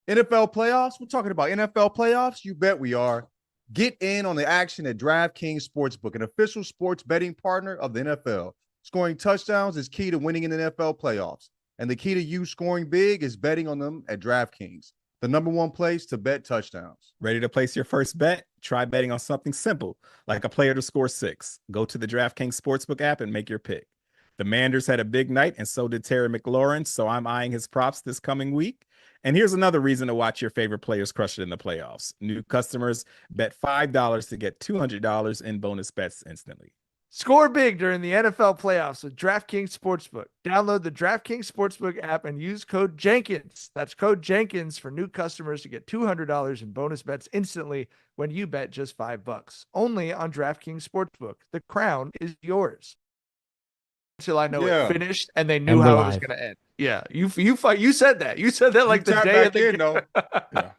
NFL playoffs? We're talking about NFL playoffs? You bet we are. Get in on the action at DraftKings Sportsbook, an official sports betting partner of the NFL. Scoring touchdowns is key to winning in the NFL playoffs. And the key to you scoring big is betting on them at DraftKings, the number one place to bet touchdowns. Ready to place your first bet? Try betting on something simple, like a player to score 6. Go to the DraftKings Sportsbook app and make your pick. The Manders had a big night, and so did Terry McLaurin, so I'm eyeing his props this coming week. And here's another reason to watch your favorite players crush it in the playoffs. New customers bet $5 to get $200 in bonus bets instantly. Score big during the NFL playoffs with DraftKings Sportsbook. Download the DraftKings Sportsbook app and use code Jenkins. That's code Jenkins for new customers to get $200 in bonus bets instantly when you bet just $5. Only on DraftKings Sportsbook. The crown is yours. Until I know it finished and they knew how it was going to end. Yeah, you said that. You said that like the day of the game. Yeah.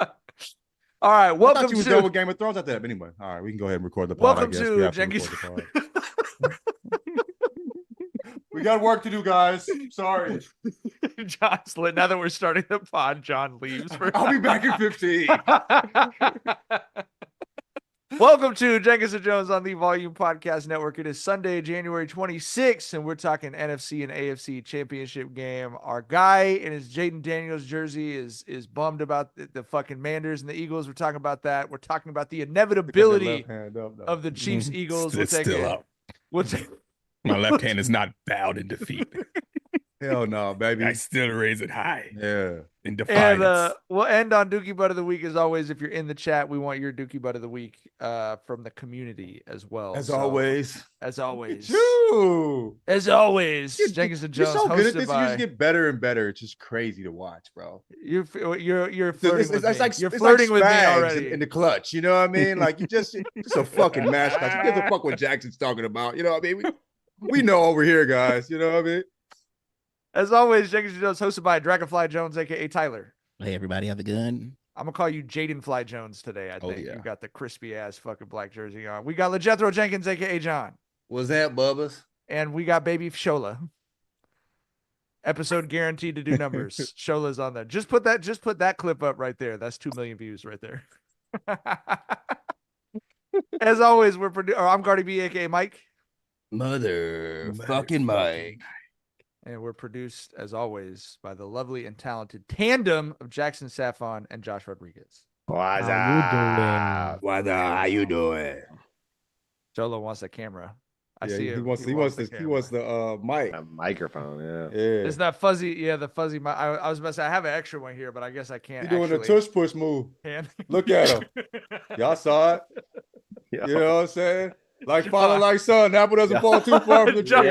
All right, welcome to done with Game of Thrones at that. But anyway, all right, we can go ahead and record the pod. Welcome to Jenkins. We got work to do, guys. Sorry. John's lit. Now that we're starting the pod, John leaves. I'll be back in 15. Welcome to Jenkins and Jonez on the Volume Podcast Network. It is Sunday, January 26th, and we're talking NFC and AFC Championship game. Our guy in his Jayden Daniels jersey is bummed about the fucking Manders and the Eagles. We're talking about that. We're talking about the inevitability of the Chiefs Eagles. It's still up. My left hand is not bowed in defeat. Hell no, baby. I still raise it high. Yeah. In defiance. And we'll end on Dookie Butt of the Week as always. If you're in the chat, we want your Dookie Butt of the Week from the community as well. As always. As always. As always. Jenkins and Jonez. You're so good at this. You just get better and better. It's just crazy to watch, bro. You're flirting with me. Like, you're flirting with me already. In the clutch, you know what I mean? Like you just a fucking mascot. You give a fuck what Jackson's talking about. You know what I mean? We know over here, guys. You know what I mean? As always, Jenkins and Jonez hosted by Dragonfly Jones, aka Tyler. Hey, everybody, have a good. I'm gonna call you Jayden Fly Jones today. I think you got the crispy ass fucking black jersey on. We got LeJethro Jenkins, aka John. What's that, Bubba's? And we got Baby Shola. Episode guaranteed to do numbers. Shola's on there. Just put that clip up right there. That's 2 million views right there. As always, I'm Cardi B, aka Mike. Motherfucking Mike. And we're produced, as always, by the lovely and talented tandem of Jackson Saffon and Josh Rodriguez. How you doing? Jolo wants the camera. I see it. He wants the mic. A microphone, yeah. It's that fuzzy, the fuzzy mic. I was about to say, I have an extra one here, but I guess I can't. He's doing the tush push move. Look at him. Y'all saw it. Yeah. You know what I'm saying? Like father, like son. Apple doesn't fall too far from the tree.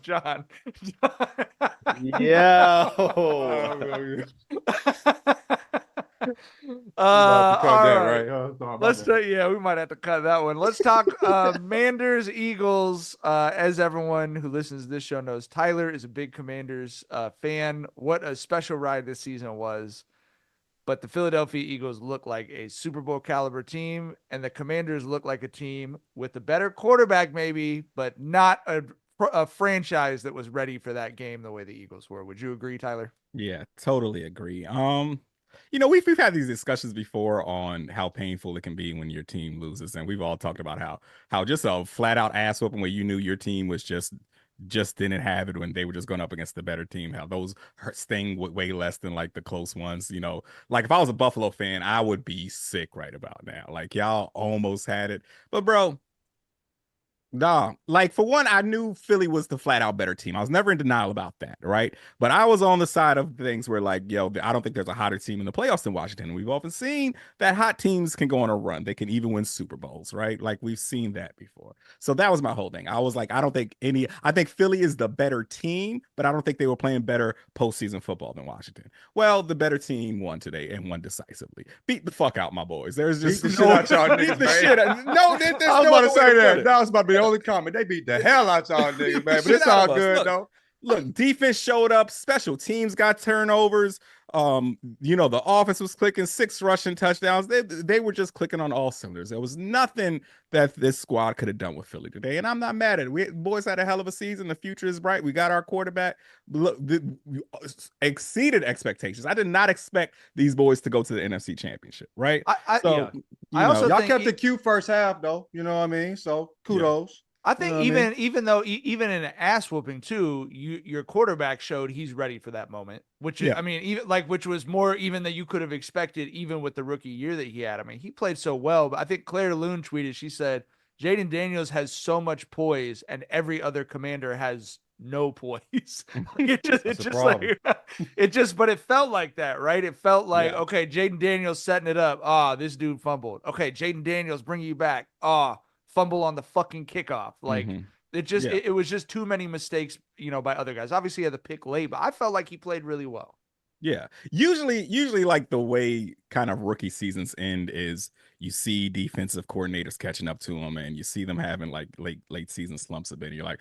John. Yeah. We might have to cut that one. Let's talk Commanders, Eagles. As everyone who listens to this show knows, Tyler is a big Commanders fan. What a special ride this season was. But the Philadelphia Eagles look like a Super Bowl caliber team, and the Commanders look like a team with a better quarterback, maybe, but not a franchise that was ready for that game the way the Eagles were. Would you agree, Tyler? Yeah, totally agree. We've had these discussions before on how painful it can be when your team loses, and we've all talked about how just a flat out ass whooping where you knew your team was just didn't have it when they were just going up against the better team, how those sting way less than like the close ones. Like if I was a Buffalo fan, I would be sick right about now. Like y'all almost had it, but bro, nah, like for one, I knew Philly was the flat out better team. I was never in denial about that, right? But I was on the side of things where like, I don't think there's a hotter team in the playoffs than Washington. We've often seen that hot teams can go on a run. They can even win Super Bowls, right? Like we've seen that before. So that was my whole thing. I was like, I think Philly is the better team, but I don't think they were playing better postseason football than Washington. Well, the better team won today and won decisively. Beat the fuck out, my boys. There's just beat the shit out y'all niggas, man. No, there's I was about to say that. That was about to be the only comment. They beat the hell out y'all niggas, man. But it's all good, though. Look, defense showed up, special teams got turnovers. The offense was clicking, 6 rushing touchdowns. They were just clicking on all cylinders. There was nothing that this squad could have done with Philly today. And I'm not mad at it. We boys had a hell of a season. The future is bright. We got our quarterback. Look, exceeded expectations. I did not expect these boys to go to the NFC Championship, right? I also y'all think kept it cute first half, though. You know what I mean? So kudos. I think You know what I mean? even in an ass whooping too, your quarterback showed he's ready for that moment, which is, Yeah. I mean, even like, which was more even than you could have expected, even with the rookie year that he had. I mean, he played so well, but I think Claire Loon tweeted, she said, Jayden Daniels has so much poise and every other commander has no poise. But it felt like that, right? It felt like, okay, Jayden Daniels setting it up. This dude fumbled. Okay, Jayden Daniels bringing you back. Fumble on the fucking kickoff. Like it was just too many mistakes, by other guys. Obviously he had the pick late, but I felt like he played really well. Yeah. Usually like the way kind of rookie seasons end is you see defensive coordinators catching up to them and you see them having like late season slumps a bit. And you're like,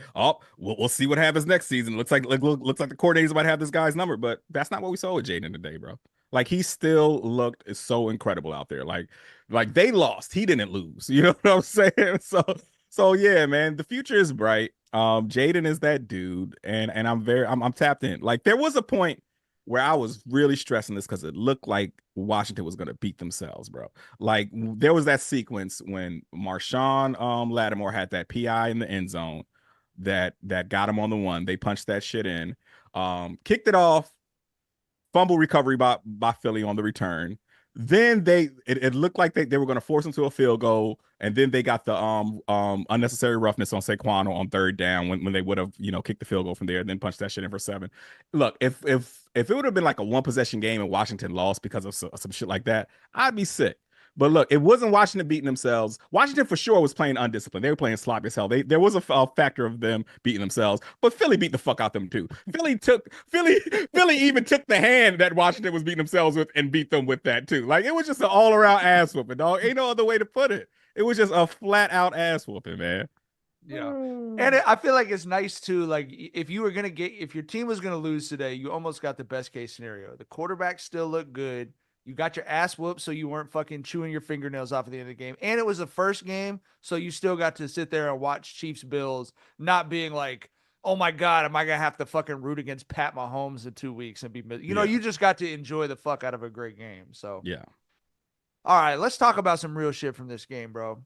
we'll see what happens next season. Looks like the coordinators might have this guy's number, but that's not what we saw with Jayden today, bro. Like he still looked so incredible out there. Like they lost, he didn't lose. You know what I'm saying? So yeah, man, the future is bright. Jayden is that dude, and I'm tapped in. Like there was a point where I was really stressing this because it looked like Washington was going to beat themselves, bro. Like there was that sequence when Marshawn Lattimore had that PI in the end zone that got him on the one. They punched that shit in, kicked it off, fumble recovery by Philly on the return. Then it looked like they were going to force him to a field goal, and then they got the unnecessary roughness on Saquon on third down when they would have kicked the field goal from there and then punched that shit in for 7. Look, if it would have been like a 1-possession game and Washington lost because of some shit like that, I'd be sick. But look, it wasn't Washington beating themselves. Washington for sure was playing undisciplined. They were playing sloppy as hell. There was a factor of them beating themselves, but Philly beat the fuck out them too. Philly even took the hand that Washington was beating themselves with and beat them with that too. Like it was just an all around ass whooping, dog. Ain't no other way to put it. It was just a flat out ass whooping, man. Yeah. And I feel like it's nice too. Like if your team was going to lose today, you almost got the best case scenario. The quarterback still looked good. You got your ass whooped, so you weren't fucking chewing your fingernails off at the end of the game. And it was the first game, so you still got to sit there and watch Chiefs Bills, not being like, oh my God, am I going to have to fucking root against Pat Mahomes in 2 weeks and be, you just got to enjoy the fuck out of a great game. So, yeah. All right, let's talk about some real shit from this game, bro.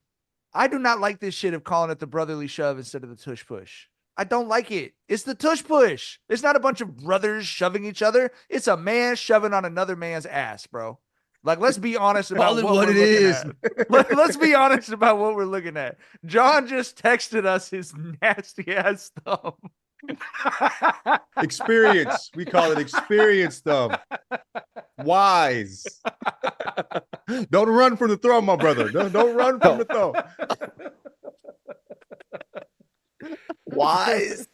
I do not like this shit of calling it the brotherly shove instead of the tush push. I don't like it. It's the tush push. It's not a bunch of brothers shoving each other. It's a man shoving on another man's ass, bro. Like, let's be honest about what it is. Let's be honest about what we're looking at. John just texted us his nasty ass thumb. Experience. We call it experience thumb. Wise. Don't run from the throw, my brother. Don't run from the throw. Wise.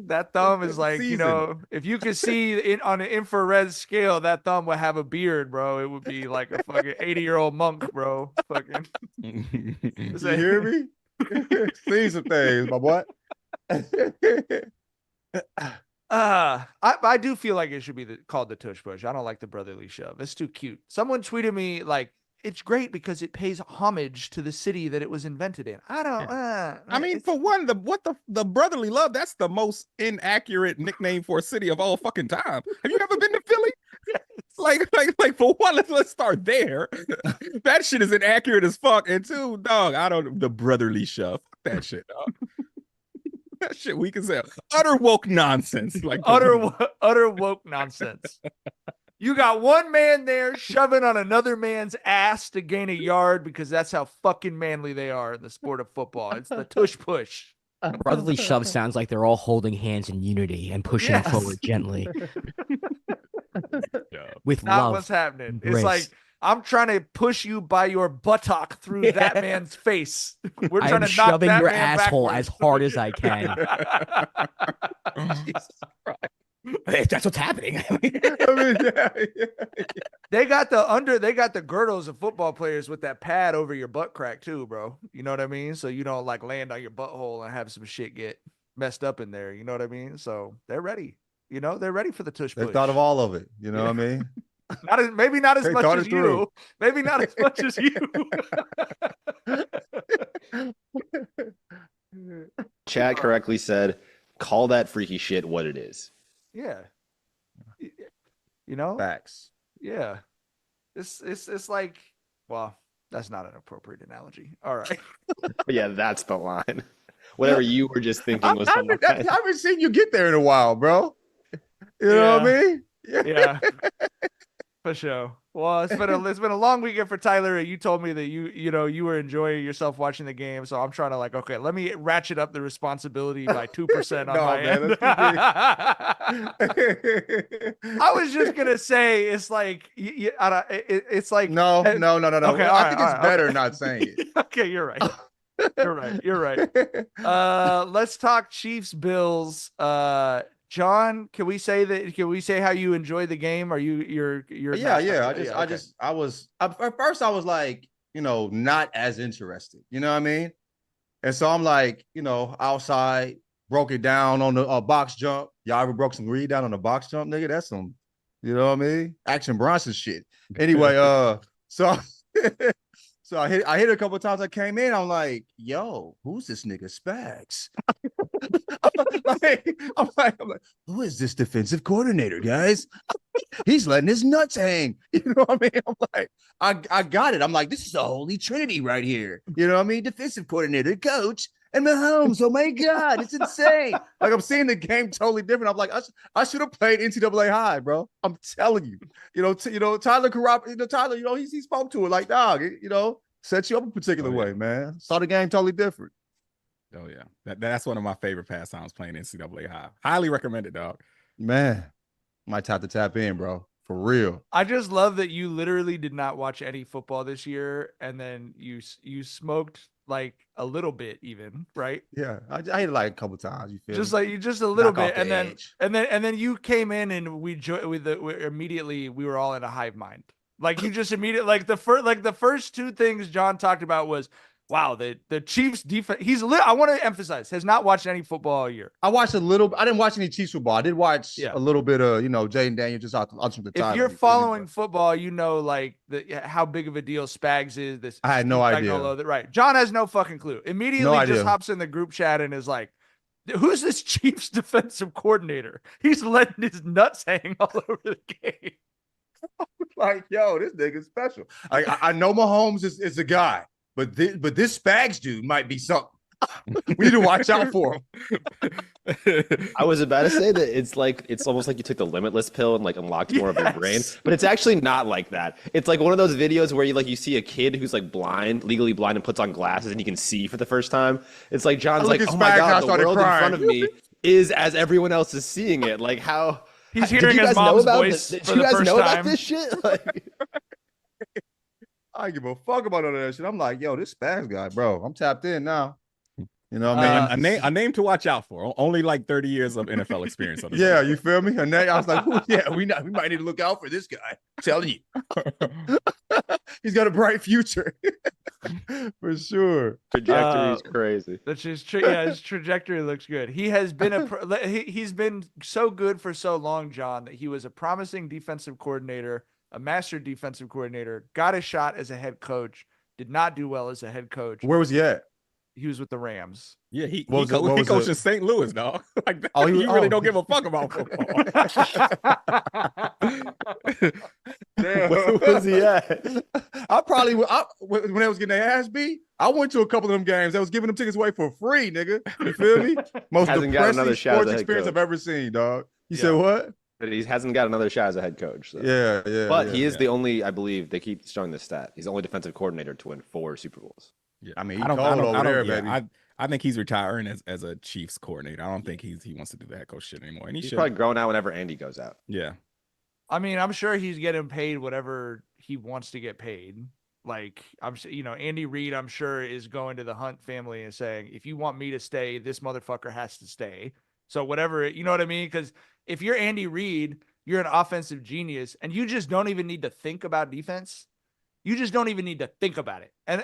That thumb is like, if you could see it on an infrared scale, that thumb would have a beard, bro. It would be like a fucking 80-year-old monk, bro. Fucking. You hear me? See some things, my boy. I do feel like it should be called the tush push. I don't like the brotherly shove. It's too cute. Someone tweeted me like, it's great because it pays homage to the city that it was invented in. I don't. I mean, for one, the brotherly love, that's the most inaccurate nickname for a city of all fucking time. Have you ever been to Philly? Like for one, let's start there. That shit is inaccurate as fuck. And two, dog, the brotherly shove. Fuck that shit, dog. That shit weak as hell. Utter woke nonsense. Like utter woke nonsense. You got one man there shoving on another man's ass to gain a yard because that's how fucking manly they are in the sport of football. It's the tush push. Brotherly shove sounds like they're all holding hands in unity and pushing forward gently. With not love. What's happening. Embrace. It's like, I'm trying to push you by your buttock through that man's face. We're trying to knock shoving that your man asshole backwards. as hard as I can. Jesus Christ. Hey, that's what's happening. They got the girdles of football players with that pad over your butt crack too, bro. You know what I mean? So you don't like land on your butthole and have some shit get. messed up in there. You know what I mean? So they're ready. You know, they're ready for the tush push. They thought of all of it. You know what I mean? Maybe not as They much thought as it through. you. Maybe not as much as you. Chad correctly said, call that freaky shit what it is. Yeah. You know? Facts. Yeah. It's like, well, that's not an appropriate analogy. All right. But yeah, that's the line. Whatever you were just thinking was I the line. haven't seen you get there in a while, bro. You know what I mean? Yeah. For sure. Well, it's been a long weekend for Tyler. You told me that you were enjoying yourself watching the game, so I'm trying to okay, let me ratchet up the responsibility by 2% on my end. I was just gonna say it's like it's like no. Okay, I think it's better not saying it. Okay, you're right. You're right. Let's talk Chiefs Bills. John, can we say how you enjoyed the game? Are you're yeah. At first I was like, not as interested. You know what I mean? And so I'm like, outside, broke it down on the box jump. Y'all ever broke some read down on the box jump, nigga? That's some, you know what I mean? Action Bronson shit. Anyway, so so I hit it a couple of times. I came in, I'm like, yo, who's this nigga Spags? I'm like, who is this defensive coordinator, guys? He's letting his nuts hang. You know what I mean? I'm like, I got it. I'm like, this is the holy trinity right here. You know what I mean? Defensive coordinator, coach, and Mahomes. Oh my God, it's insane. Like I'm seeing the game totally different. I'm like, I should have played NCAA high, bro. I'm telling you. Tyler Tyler, he spoke to it like, dog, set you up a particular way, man. Saw the game totally different. Oh yeah, that's one of my favorite pastimes, playing NCAA high. Highly recommended, dog. Man, might have to tap in, bro. For real. I just love that you literally did not watch any football this year, and then you smoked like a little bit, even, right? Yeah, I hit it like a couple times. You feel just a little bit, and then you came in and immediately we were all in a hive mind. Like you just immediately the first two things John talked about was, wow, the Chiefs defense. I want to emphasize, has not watched any football all year. I watched a little. I didn't watch any Chiefs football. I did watch a little bit of Jayden Daniels just out the time. If you're following football, how big of a deal Spags is. I had no idea. Right, John has no fucking clue. Immediately just hops in the group chat and is like, "Who's this Chiefs defensive coordinator? He's letting his nuts hang all over the game." Like, yo, this nigga's special. I know Mahomes is a guy. But this Spags dude might be something. We need to watch out for him. I was about to say that it's almost like you took the limitless pill and unlocked more of your brain, but it's actually not like that. It's like one of those videos where you see a kid who's legally blind, and puts on glasses and he can see for the first time. It's like John's like, oh my God, the world crying in front of me is as everyone else is seeing it. Like how he's hearing his mom's voice for the first time. Did you guys know about this shit? I give a fuck about all that shit. I'm like, yo, this Spags guy, bro. I'm tapped in now. You know what I mean? A name to watch out for. Only 30 years of NFL experience. On yeah, you feel me? And I was like, we might need to look out for this guy. I'm telling you. He's got a bright future. For sure. Trajectory is crazy. His trajectory looks good. He has been he's been so good for so long, John, that he was a promising defensive coordinator, a master defensive coordinator, got a shot as a head coach, did not do well as a head coach. Where was he at? He was with the Rams. Yeah, he coached in St. Louis, dog. You really don't give a fuck about football. Damn. Where was he at? When they was getting their ass beat, I went to a couple of them games. They was giving them tickets away for free, nigga. You feel me? Most depressing sports experience I've ever seen, dog. You said what? But he hasn't got another shot as a head coach. So. Yeah. But he is the only, I believe, they keep showing this stat. He's the only defensive coordinator to win 4 Super Bowls. Yeah, I mean, I think he's retiring as a Chiefs coordinator. I don't think he wants to do the head coach shit anymore. And he's probably growing out whenever Andy goes out. Yeah. I mean, I'm sure he's getting paid whatever he wants to get paid. Like, Andy Reid, I'm sure, is going to the Hunt family and saying, if you want me to stay, this motherfucker has to stay. So whatever, you know what I mean? Because if you're Andy Reid, you're an offensive genius, and you just don't even need to think about defense. You just don't even need to think about it. And,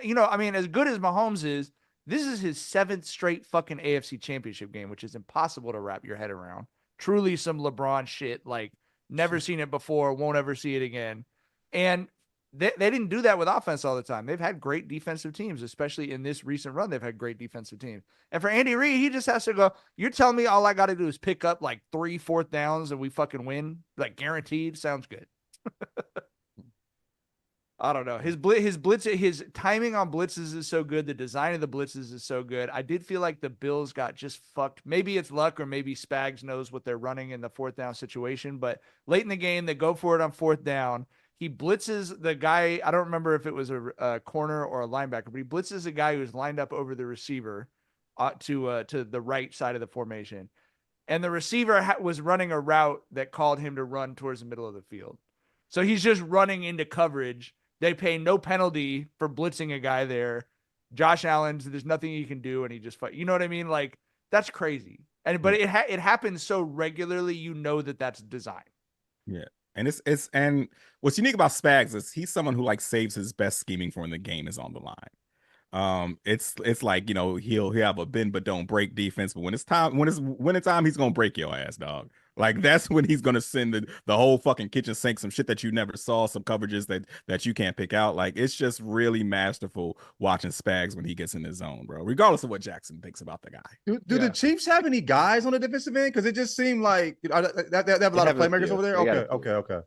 as good as Mahomes is, This is his 7th straight fucking AFC Championship game, which is impossible to wrap your head around. Truly some LeBron shit, like never seen it before, won't ever see it again. And they didn't do that with offense all the time. They've had great defensive teams, especially in this recent run. They've had great defensive teams. And for Andy Reid, he just has to go, you're telling me all I got to do is pick up like 3 4th downs and we fucking win? Like guaranteed? Sounds good. I don't know. His blitz, his timing on blitzes is so good. The design of the blitzes is so good. I did feel like the Bills got just fucked. Maybe it's luck or maybe Spags knows what they're running in the 4th down situation. But late in the game, they go for it on 4th down. He blitzes the guy. I don't remember if it was a corner or a linebacker, but he blitzes a guy who's lined up over the receiver to the right side of the formation. And the receiver was running a route that called him to run towards the middle of the field. So he's just running into coverage. They pay no penalty for blitzing a guy there. Josh Allen, there's nothing he can do, and he just fight. You know what I mean? Like, that's crazy. But it happens so regularly, you know that's design. Yeah. And and what's unique about Spags is he's someone who like saves his best scheming for when the game is on the line. It's like, you know, he'll have a bend but don't break defense, but when it's time, he's gonna break your ass, dog. Like that's when he's gonna send the whole fucking kitchen sink, some shit that you never saw, some coverages that you can't pick out. Like it's just really masterful watching Spags when he gets in his zone, bro. Regardless of what Jackson thinks about the guy. Do the Chiefs have any guys on the defensive end? Because it just seemed like they have a lot of playmakers over there. Okay.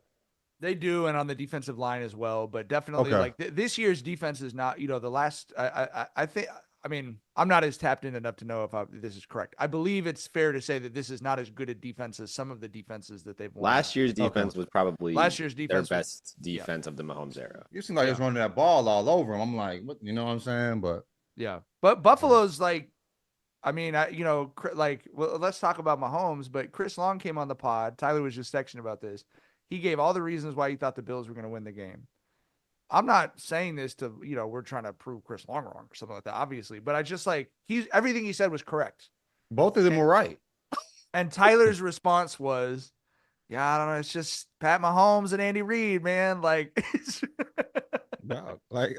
They do, and on the defensive line as well. But definitely, like this year's defense is not. You know, the last. I think. I mean, I'm not as tapped in enough to know if this is correct. I believe it's fair to say that this is not as good a defense as some of the defenses that they've won. Last year's defense was probably their best defense of the Mahomes era. You seem like it's running that ball all over him. I'm like, what? You know what I'm saying? But yeah, but Buffalo's like, I mean, well, let's talk about Mahomes. But Chris Long came on the pod. Tyler was just texting about this. He gave all the reasons why he thought the Bills were going to win the game. I'm not saying this to, you know, we're trying to prove Chris Long wrong or something like that, obviously, but I just like everything he said was correct. Both of them were right. And Tyler's response was, yeah, I don't know. It's just Pat Mahomes and Andy Reid, man. Like, no, like,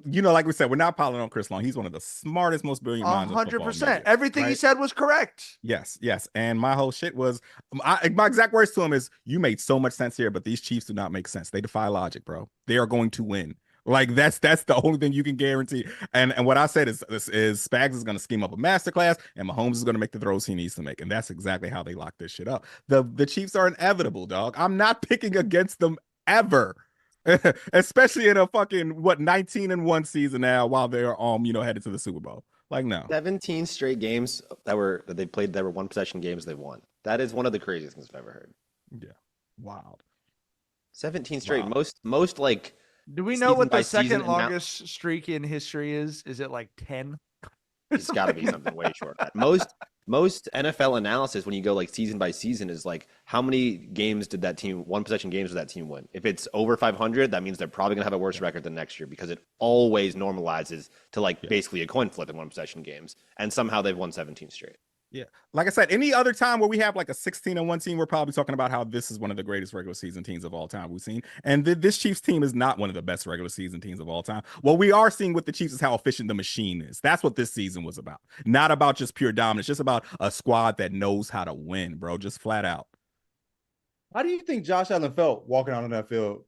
you know, like we said, we're not piling on Chris Long. He's one of the smartest, most brilliant minds. 100%. Everything he said was correct. Yes. And my whole shit was, my exact words to him is, you made so much sense here, but these Chiefs do not make sense. They defy logic, bro. They are going to win. Like that's the only thing you can guarantee. And what I said is Spags is going to scheme up a masterclass, and Mahomes is going to make the throws he needs to make, and that's exactly how they lock this shit up. The Chiefs are inevitable, dog. I'm not picking against them ever. Especially in a fucking 19-1 season now, while they're headed to the Super Bowl. Like, no. 17 straight games that they played that were 1-possession games they won. That is one of the craziest things I've ever heard. Yeah. Wild. 17 straight. Wow. Most like, do we know what the second longest streak in history is? Is it like 10? It's got to be something way short. Most NFL analysis, when you go like season by season, is like how many games did that team, 1-possession games did that team win? If it's over 500, that means they're probably gonna have a worse record than next year, because it always normalizes to basically a coin flip in 1-possession games, and somehow they've won 17 straight. Yeah, like I said, any other time where we have like a 16-1 team, we're probably talking about how this is one of the greatest regular season teams of all time we've seen. And this Chiefs team is not one of the best regular season teams of all time. What we are seeing with the Chiefs is how efficient the machine is. That's what this season was about. Not about just pure dominance, just about a squad that knows how to win, bro. Just flat out. How do you think Josh Allen felt walking out on that field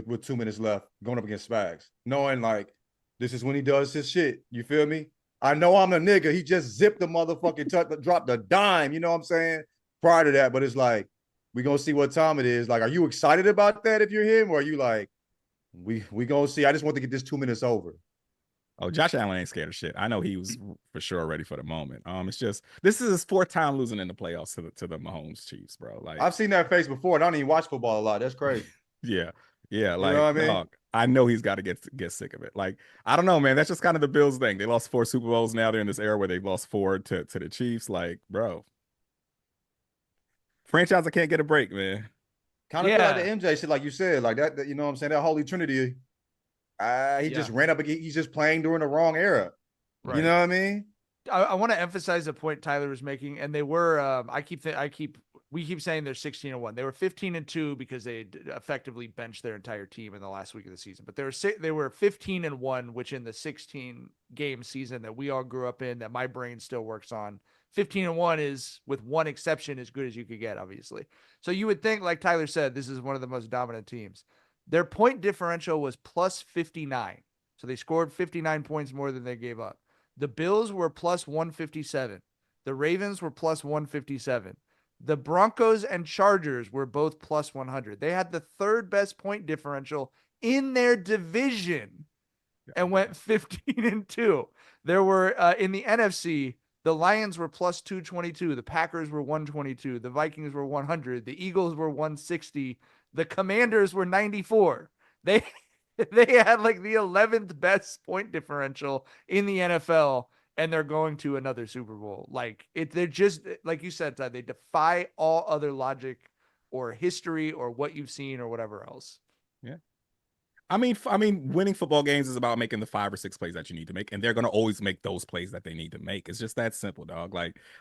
with 2 minutes left, going up against Spags, knowing like this is when he does his shit? You feel me? I know I'm the nigga. He just zipped the motherfucking dropped the dime. You know what I'm saying? Prior to that, but it's like, we gonna see what time it is. Like, are you excited about that if you're him, or are you like, we gonna see? I just want to get this 2 minutes over. Oh, Josh Allen ain't scared of shit. I know he was for sure ready for the moment. It's just, this is his 4th time losing in the playoffs to the Mahomes Chiefs, bro. Like, I've seen that face before. I don't even watch football a lot. That's crazy. Yeah. Like, you know what I mean? Dog, I know he's got to get sick of it. Like, I don't know, man. That's just kind of the Bills thing. They lost 4 Super Bowls. Now they're in this era where they've lost 4 to the Chiefs. Like, bro, franchise, I can't get a break, man. Kind of feel like the MJ shit, like you said, like that. You know what I'm saying? That Holy Trinity. He just ran up. He's just playing during the wrong era. Right. You know what I mean? I want to emphasize the point Tyler was making, and they were. I keep we keep saying they're 16-1. They were 15-2 because they effectively benched their entire team in the last week of the season. But they were 15-1, which in the 16 game season that we all grew up in, that my brain still works on, 15-1 is, with one exception, as good as you could get, obviously. So you would think, like Tyler said, this is one of the most dominant teams. Their point differential was plus 59. So they scored 59 points more than they gave up. The Bills were plus 157. The Ravens were plus 157. The Broncos and Chargers were both plus 100. They had the third best point differential in their division and went 15-2. There were, in the NFC, the Lions were plus 222. The Packers were 122. The Vikings were 100. The Eagles were 160. The Commanders were 94. They had like the 11th best point differential in the NFL, and they're going to another Super Bowl. Like they're just, like you said, Ty, they defy all other logic or history or what you've seen or whatever else. Yeah. I mean, winning football games is about making the 5 or 6 plays that you need to make, and they're going to always make those plays that they need to make. It's just that simple, dog.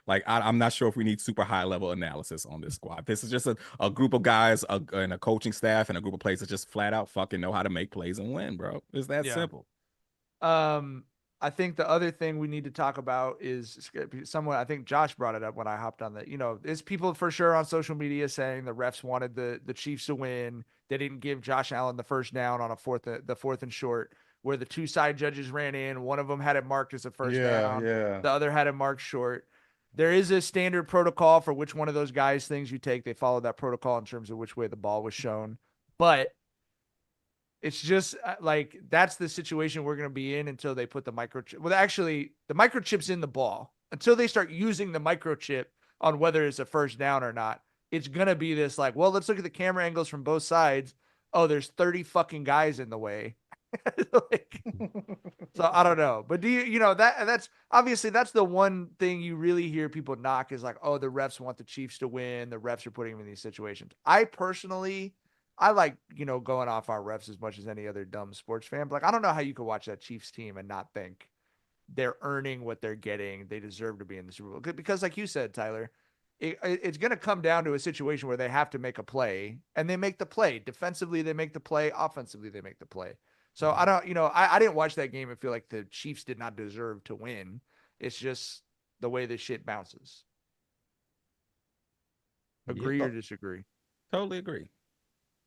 I'm not sure if we need super high level analysis on this squad. This is just a group of guys and a coaching staff and a group of players that just flat out fucking know how to make plays and win, bro. It's that simple. I think the other thing we need to talk about is someone, I think Josh brought it up when I hopped on that, there's people for sure on social media saying the refs wanted the Chiefs to win. They didn't give Josh Allen the first down on the fourth and short, where the two side judges ran in. One of them had it marked as a first down. Yeah. The other had it marked short. There is a standard protocol for which one of those guys things you take. They followed that protocol in terms of which way the ball was shown, but it's just like, that's the situation we're going to be in until they put the microchip. Well, actually, the microchip's in the ball. Until they start using the microchip on whether it's a first down or not, it's going to be this like, well, let's look at the camera angles from both sides. Oh, there's 30 fucking guys in the way. So I don't know. But that's obviously, that's the one thing you really hear people knock is like, oh, the refs want the Chiefs to win. The refs are putting them in these situations. I like, going off our refs as much as any other dumb sports fan. But like, I don't know how you could watch that Chiefs team and not think they're earning what they're getting. They deserve to be in the Super Bowl. Because like you said, Tyler, it's going to come down to a situation where they have to make a play, and they make the play. Defensively, they make the play. Offensively, they make the play. So I don't, I didn't watch that game and feel like the Chiefs did not deserve to win. It's just the way this shit bounces. Agree or disagree? Totally agree.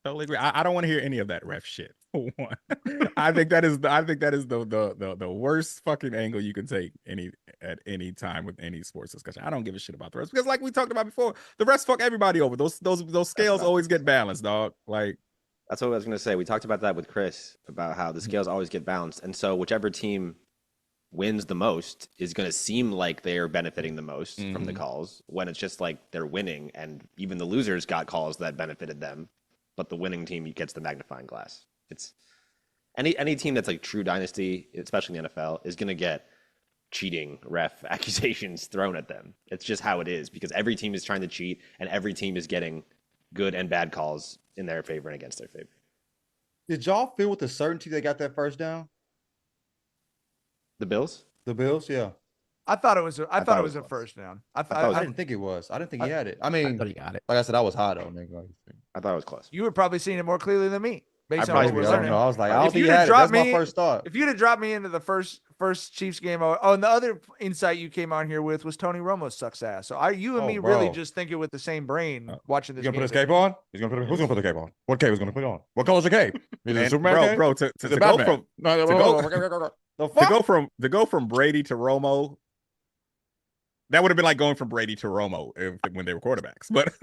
I don't want to hear any of that ref shit. For one, I think that is the worst fucking angle you can take at any time with any sports discussion. I don't give a shit about the refs because, like we talked about before, the refs fuck everybody over. Those scales always get balanced, dog. Like, that's what I was gonna say. We talked about that with Chris about how the scales always get balanced, and so whichever team wins the most is going to seem like they are benefiting the most from the calls, when it's just like they're winning, and even the losers got calls that benefited them, but the winning team gets the magnifying glass. It's any team that's like true dynasty, especially in the NFL, is going to get cheating ref accusations thrown at them. It's just how it is, because every team is trying to cheat, and every team is getting good and bad calls in their favor and against their favor. Did y'all feel with the certainty they got that first down? The Bills? The Bills, yeah. I thought it was a first down. I didn't think it was. I didn't think he had it. I mean, I thought he got it. like I said, I was high though, nigga. I thought it was close. You were probably seeing it more clearly than me. Based on I what we're don't learning. know. I was like, I don't If think you'd he have had it. dropped That's me- my first thought. If you'd have dropped me into the first Chiefs game, and the other insight you came on here with was Tony Romo sucks ass. So you and me really bro. just thinking with the same brain watching this He's gonna game. put his cape on? Who's gonna put the cape on? What cape is gonna put it on? What color's the cape? Is it and Superman cape? bro, Is it to go Batman? from No, the to fuck? go from Brady to Romo, that would have been like going from Brady to Romo when they were quarterbacks. But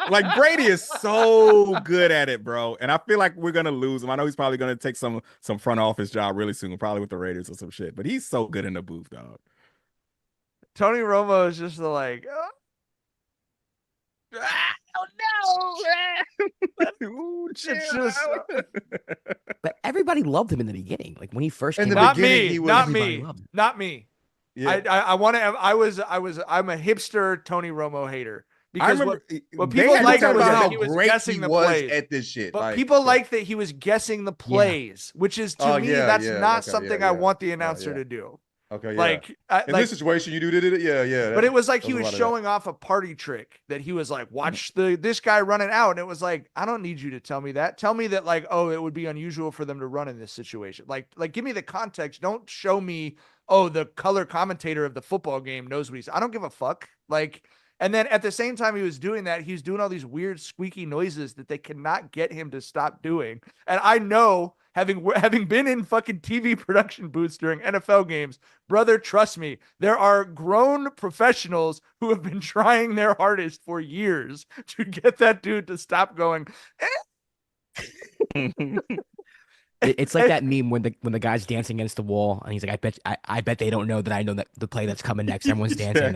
like Brady is so good at it, bro. And I feel like we're gonna lose him. I know he's probably gonna take some front office job really soon, probably with the Raiders or some shit. But he's so good in the booth, dog. Tony Romo is just like, Ooh, it's just But everybody loved him in the beginning. Like when he first In came the out. not beginning, me, he was- not Everybody me, loved him. not me. Yeah. I'm a hipster Tony Romo hater. Because remember what they people had like to tell was me that how he was great guessing he the was plays. at this shit. But Like, people like that he was guessing the plays, which is to me, that's not something I want the announcer to do. Okay, yeah. Like, In this situation, you do it. Yeah. But it was like he was a was lot of that. showing off a party trick that he was like, watch this guy running out. And it was like, I don't need you to tell me that. Tell me that, like, oh, it would be unusual for them to run in this situation. Like give me the context. Don't show me, oh, the color commentator of the football game knows what he's. I don't give a fuck. Like, and then at the same time he was doing that, he's doing all these weird squeaky noises that they cannot get him to stop doing. And I know, having been in fucking TV production booths during NFL games, brother, trust me, there are grown professionals who have been trying their hardest for years to get that dude to stop going. It's like that meme when the guy's dancing against the wall and he's like, I bet they don't know that I know that the play that's coming next. Everyone's dancing.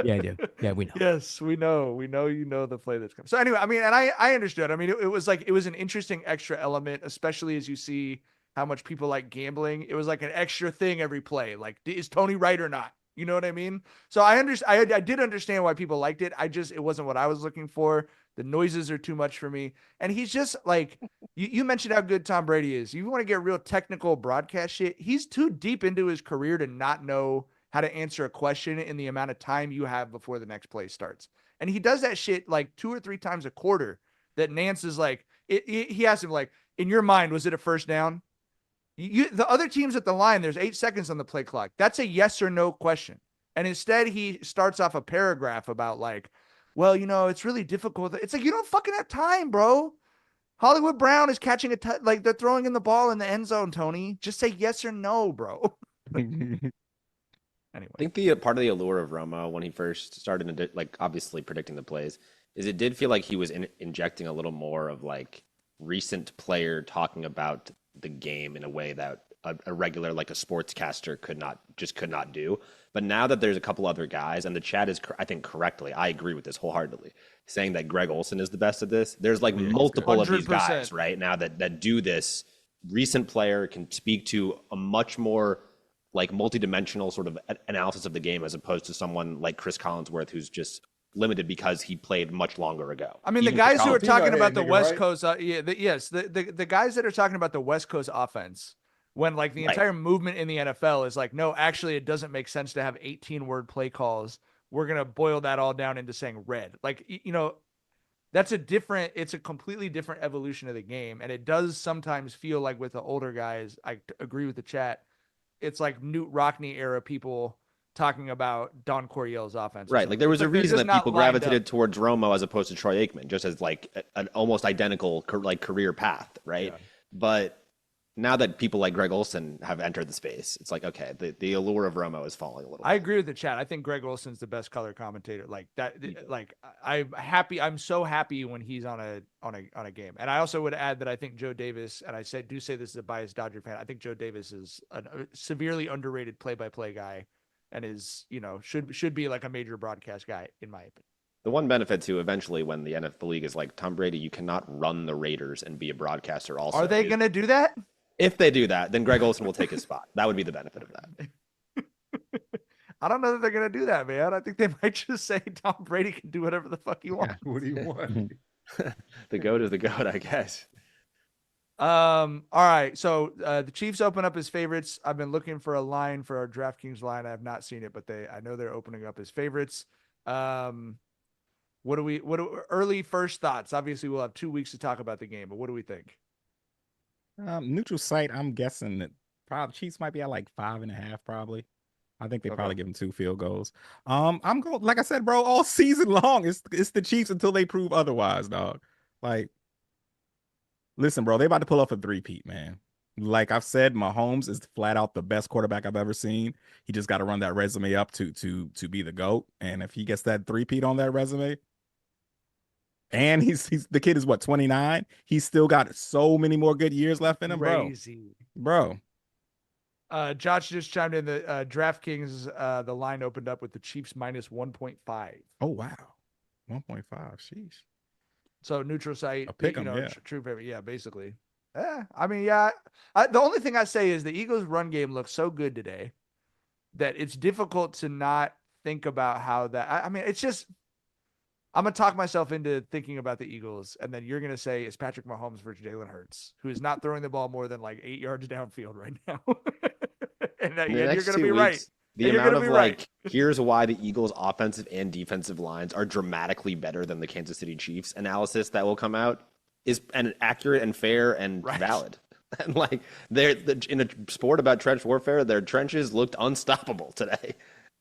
Yeah, I do. Yeah, we know. Yes, we know. We know you know the play that's coming. So anyway, I mean, and I understood. I mean, it was like, it was an interesting extra element, especially as you see how much people like gambling. It was like an extra thing every play. Like, is Tony right or not? You know what I mean? So I did understand why people liked it. It wasn't what I was looking for. The noises are too much for me. And he's just like, you mentioned how good Tom Brady is. You want to get real technical broadcast shit. He's too deep into his career to not know how to answer a question in the amount of time you have before the next play starts. And he does that shit like 2 or 3 times a quarter that Nance is like, he asked him like, in your mind, was it a first down? The other teams at the line, there's 8 seconds on the play clock. That's a yes or no question. And instead he starts off a paragraph about like, well, you know, it's really difficult. It's like, you don't fucking have time, bro. Hollywood Brown is catching like they're throwing in the ball in the end zone, Tony. Just say yes or no, bro. Anyway. I think the part of the allure of Romo when he first started, like obviously predicting the plays, is it did feel like he was injecting a little more of like recent player talking about the game in a way that a regular, like a sportscaster could not do. But now that there's a couple other guys, and the chat is, I think correctly, I agree with this wholeheartedly, saying that Greg Olsen is the best at this. There's like multiple of these guys right now that do this. Recent player can speak to a much more like multidimensional sort of analysis of the game as opposed to someone like Chris Collinsworth, who's just limited because he played much longer ago. I mean, the guys who are talking about the West Coast, the guys that are talking about the West Coast offense, when like the entire movement in the NFL is like, no, actually, it doesn't make sense to have 18-word play calls. We're going to boil that all down into saying red. Like, you know, it's a completely different evolution of the game. And it does sometimes feel like with the older guys, I agree with the chat, it's like Newt Rockne era people talking about Don Coryell's offense. Right. Like there was a reason that people gravitated towards Romo as opposed to Troy Aikman, just as like an almost identical like career path. Right. Yeah. But now that people like Greg Olsen have entered the space, it's like, okay, the allure of Romo is falling a little bit. I agree with the chat. I think Greg Olsen's the best color commentator. Like that, like I'm so happy when he's on a game. And I also would add that I think Joe Davis, and I do say this as a biased Dodger fan, I think Joe Davis is a severely underrated play-by-play guy and is, you know, should be like a major broadcast guy in my opinion. The one benefit too, eventually when the NFL league is like, Tom Brady, you cannot run the Raiders and be a broadcaster also. Are they going to do that? If they do that, then Greg Olsen will take his spot. That would be the benefit of that. I don't know that they're going to do that, man. I think they might just say Tom Brady can do whatever the fuck he wants. What do you want? The GOAT is the GOAT, I guess. All right. So the Chiefs open up as favorites. I've been looking for a line for our DraftKings line. I have not seen it, but I know they're opening up as favorites. What early first thoughts? Obviously, we'll have 2 weeks to talk about the game, but what do we think? Neutral site, I'm guessing that probably Chiefs might be at like 5.5, probably. I think they probably give them 2 field goals. I'm going, like I said, bro, all season long, it's the Chiefs until they prove otherwise, dog. Like, listen, bro, they about to pull off a 3-peat, man. Like I've said, Mahomes is flat out the best quarterback I've ever seen. He just got to run that resume up to be the GOAT. And if he gets that 3-peat on that resume, and he's the kid is what, 29? He's still got so many more good years left in him, bro. Josh just chimed in the DraftKings. The line opened up with the Chiefs minus 1.5. Oh wow, 1.5. Sheesh. So neutral site, pick 'em, yeah. True favorite, yeah, basically. I mean, yeah. The only thing I say is the Eagles' run game looks so good today that it's difficult to not think about how that. I mean, it's just. I'm going to talk myself into thinking about the Eagles, and then you're going to say it's Patrick Mahomes versus Jalen Hurts, who is not throwing the ball more than like 8 yards downfield right now. and In the you're next going to 2 be right. weeks, the And you're amount gonna of be right. here's why the Eagles' offensive and defensive lines are dramatically better than the Kansas City Chiefs analysis that will come out is accurate and fair and Right. valid. And like they're in a sport about trench warfare, their trenches looked unstoppable today,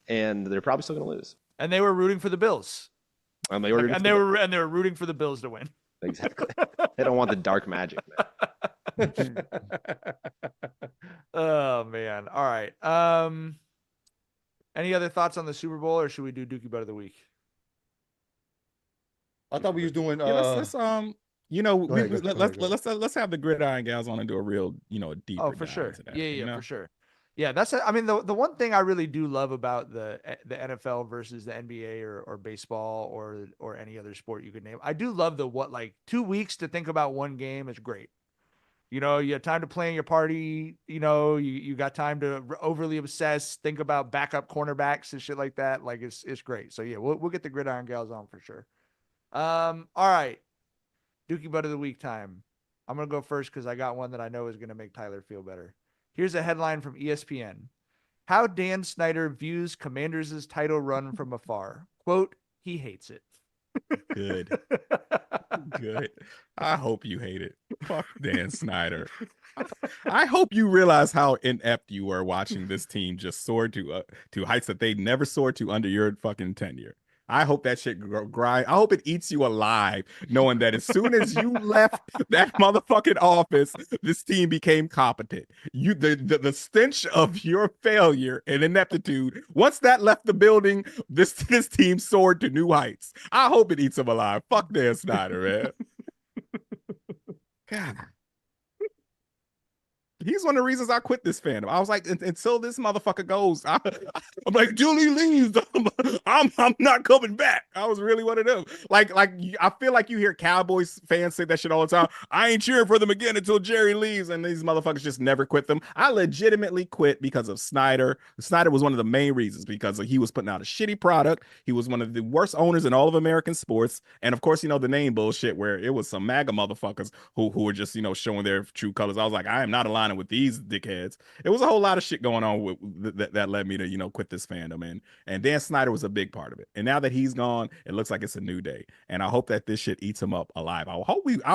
and they're probably still going to lose. And they were rooting for the Bills. And they were They were rooting for the Bills to win. exactly. They don't want the dark magic, man. Oh man. All right. Any other thoughts on the Super Bowl, or should we do Dookie Butt of the Week? I thought we was doing. Yeah, let's you know, Go ahead, go ahead. let's have the gridiron gals on and do a real, deeper. Oh, for dive sure. into that, Yeah, for sure. Yeah, that's. I mean, the one thing I really do love about the NFL versus the NBA or baseball or any other sport you could name, I do love the 2 weeks to think about one game is great. You have time to plan your party. You got time to overly obsess, think about backup cornerbacks and shit like that. Like it's great. So yeah, we'll get the gridiron gals on for sure. All right, Dookie Butt of the Week time. I'm gonna go first because I got one that I know is gonna make Tyler feel better. Here's a headline from ESPN: How Dan Snyder views Commanders' title run from afar. Quote: He hates it. Good. Good. I hope you hate it. Fuck Dan Snyder. I hope you realize how inept you were watching this team just soar to heights that they never soared to under your fucking tenure. I hope that shit grind. I hope it eats you alive, knowing that as soon as you left that motherfucking office, this team became competent. The stench of your failure and ineptitude. Once that left the building, this team soared to new heights. I hope it eats them alive. Fuck Dan Snyder, man. God. He's one of the reasons I quit this fandom. I was like, until this motherfucker goes, I'm like, Julie leaves, I'm not coming back. I was really one of them. Like I feel like you hear Cowboys fans say that shit all the time. I ain't cheering for them again until Jerry leaves, and these motherfuckers just never quit them. I legitimately quit because of Snyder. Snyder was one of the main reasons because he was putting out a shitty product. He was one of the worst owners in all of American sports, and of course, the name bullshit where it was some MAGA motherfuckers who were just showing their true colors. I was like, I am not aligned with these dickheads. It was a whole lot of shit going on that led me to quit this fandom, and Dan Snyder was a big part of it. And now that he's gone, it looks like it's a new day, and I hope that this shit eats him up alive. I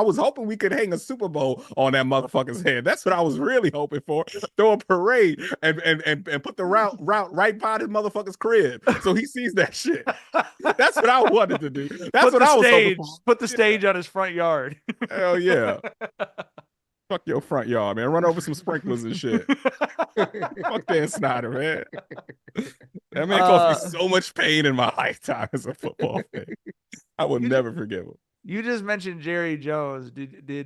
was hoping we could hang a Super Bowl on that motherfucker's head. That's what I was really hoping for. Throw a parade and put the route right by his motherfucker's crib so he sees that shit. That's what I wanted to do. That's what I was hoping for. Put the stage on his front yard. Hell yeah. Fuck your front yard, man. Run over some sprinklers and shit. Fuck Dan Snyder, man. That man caused me so much pain in my lifetime as a football fan. I will never forgive him. You just mentioned Jerry Jones.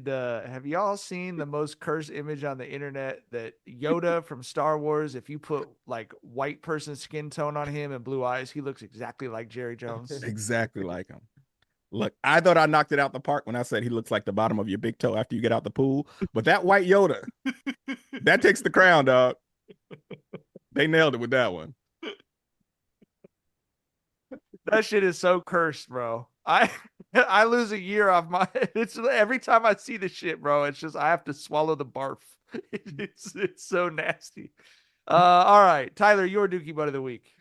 Have y'all seen the most cursed image on the internet that Yoda from Star Wars, if you put like white person skin tone on him and blue eyes, he looks exactly like Jerry Jones? Exactly like him. Look, I thought I knocked it out the park when I said he looks like the bottom of your big toe after you get out the pool. But that white Yoda, that takes the crown, dog. They nailed it with that one. That shit is so cursed, bro. I lose a year off my. It's every time I see the shit, bro. It's just I have to swallow the barf. It's so nasty. All right, Tyler, your Dookie Butt of the Week.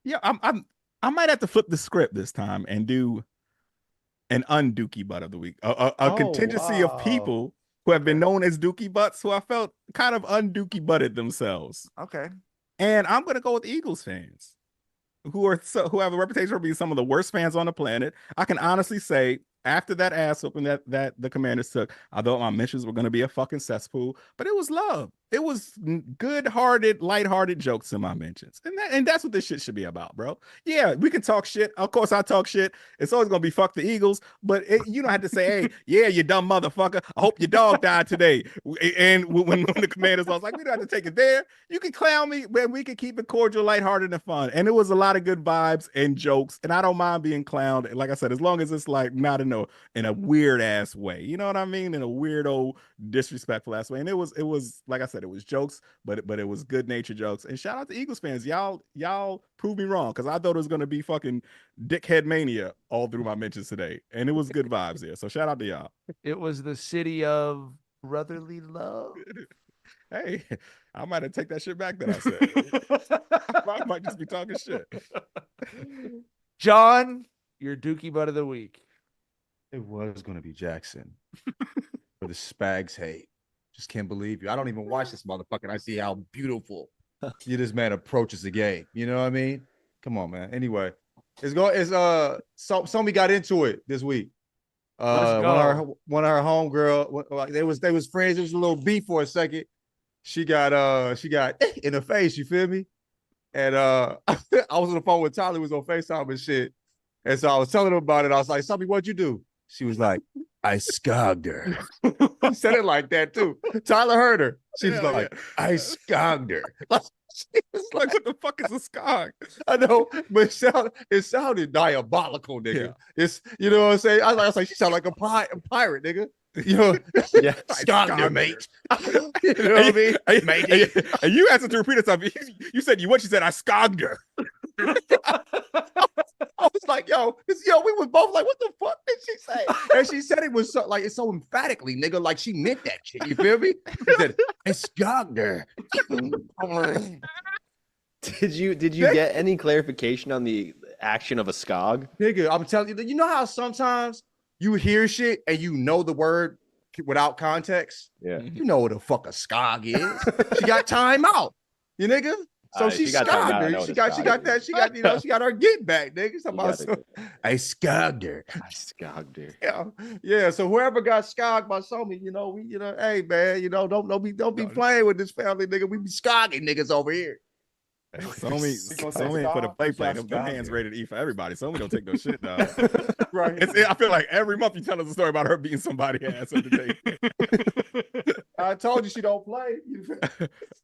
Yeah, I might have to flip the script this time and do an un-Dookie Butt of the Week. A contingency of people who have been known as Dookie Butts who I felt kind of un-Dookie Butted themselves. Okay. And I'm gonna go with Eagles fans who have a reputation for being some of the worst fans on the planet. I can honestly say, after that ass whooping that the Commanders took, I thought my mentions were going to be a fucking cesspool, but it was love. It was good-hearted, light-hearted jokes in my mentions. And that's what this shit should be about, bro. Yeah, we can talk shit. Of course, I talk shit. It's always going to be fuck the Eagles, but you don't have to say, hey, yeah, you dumb motherfucker. I hope your dog died today. And when the Commanders, I was like, we don't have to take it there. You can clown me, but we can keep it cordial, lighthearted, and fun. And it was a lot of good vibes and jokes, and I don't mind being clowned. Like I said, as long as it's like not in a weird-ass way. You know what I mean? In a weird old disrespectful ass way. And it was like I said, it was jokes, but it was good natured jokes. And shout out to Eagles fans. Y'all proved me wrong because I thought it was gonna be fucking dickhead mania all through my mentions today. And it was good vibes there. So shout out to y'all. It was the city of brotherly love. Hey, I might have take that shit back that I said. I might just be talking shit. John, your Dookie butt of the week. It was going to be Jackson. For the Spags hate. Just can't believe you. I don't even watch this motherfucker. I see how beautiful this man approaches the game. You know what I mean? Come on, man. Anyway, somebody got into it this week. Let's go. One of her homegirl, they was friends. There was a little beef for a second. She got in the face, you feel me? And I was on the phone with Tyler, who was on FaceTime and shit. And so I was telling him about it. I was like, "Something, what'd you do?" She was like, "I scogged her." He said it like that too. Tyler heard her. She was like, "I scogged her." She was like, What the fuck is a skog? I know, but it sounded diabolical, nigga. Yeah. It's, you know what I'm saying? I was like, she sounded like a pirate, nigga. You know, Yeah. scogged her, mate. You know what I mean? Mate. And you asked her to repeat it. Something. You said you what? She said I scogged her. I was like, we was both like, what the fuck did she say? And she said it was so, like, it's so emphatically, nigga, like she meant that shit. You feel me? She said, I scogged her. Did you get any clarification on the action of a scog? Nigga, I'm telling you, you know how sometimes you hear shit and you know the word without context? Yeah. You know what the fuck a scog is. She got time out, you nigga. So she got time out. I scogged know her. what She a got scog is. she got her get back, nigga. I scogged her. I scogged her. Yeah. So whoever got scogged by somebody, hey man, don't be playing with this family, nigga. We be scogging niggas over here. Somi put a play play. Them hands rated E for everybody. Somi don't take no shit, dog. Right. I feel like every month you tell us a story about her beating somebody ass on the day. I told you she don't play.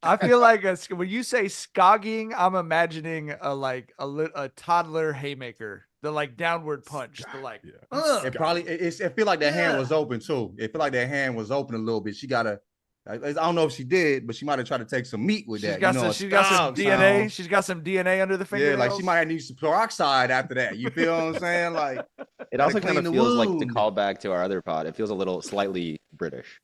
I feel like when you say scogging, I'm imagining a toddler haymaker, the like downward punch, the like. Yeah. It feel like that hand was open too. It feel like that hand was open a little bit. She gotta. I don't know if she did, but she might have tried to take some meat with that. She's got some DNA. She's got some DNA under the fingernails. Yeah, like she might need some peroxide after that. You feel what I'm saying? Like it also kind of clean the feels like to wound. call back to our other pod. It feels a little slightly British.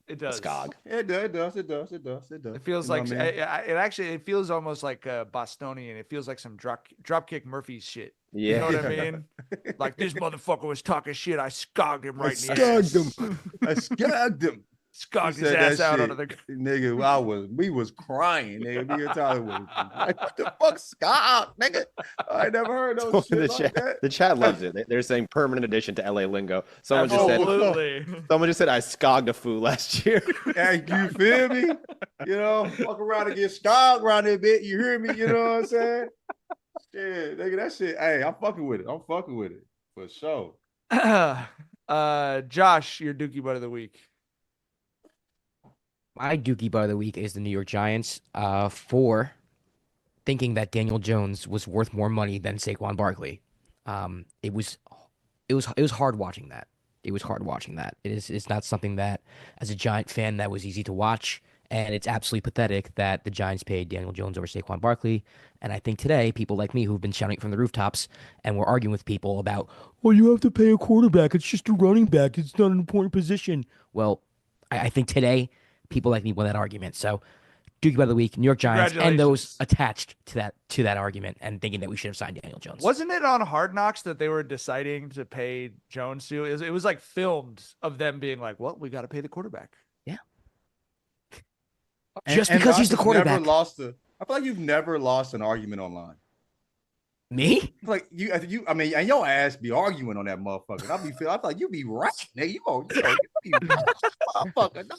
It does. Scog. It does. It feels like it feels almost like Bostonian. It feels like some dropkick Murphy's shit. Yeah. You know what I mean? Like this motherfucker was talking shit. I scogged him right in the I scogged him. Scogged He his said ass that out shit. under the. Nigga, we was crying, nigga. Me and Tyler was like, what the fuck, Scott, nigga? I never heard no shit like that. The chat loves it. They're saying permanent addition to LA lingo. Someone just said I scogged a fool last year. Hey, you feel me? Fuck around and get scogged around there a bit. You hear me? You know what I'm saying? Shit, nigga, that shit. Hey, I'm fucking with it. For sure. Josh, your Dookie butt of the week. My Dookie butt of the week is the New York Giants for thinking that Daniel Jones was worth more money than Saquon Barkley. It was hard watching that. It's not something that, as a Giant fan, that was easy to watch, and it's absolutely pathetic that the Giants paid Daniel Jones over Saquon Barkley. And I think today, people like me who've been shouting it from the rooftops, and we're arguing with people about, well, you have to pay a quarterback. It's just a running back. It's not an important position. Well, I think today, people like me won that argument. So, Dookie by the week, New York Giants, and those attached to that argument and thinking that we should have signed Daniel Jones. Wasn't it on Hard Knocks that they were deciding to pay Jones to? It was like filmed of them being like, "Well, we got to pay the quarterback." Yeah. Just because he's the quarterback. I feel like you've never lost an argument online. Me? Like and your ass be arguing on that motherfucker. I feel like you be right, nigga. You be right, motherfucker. No.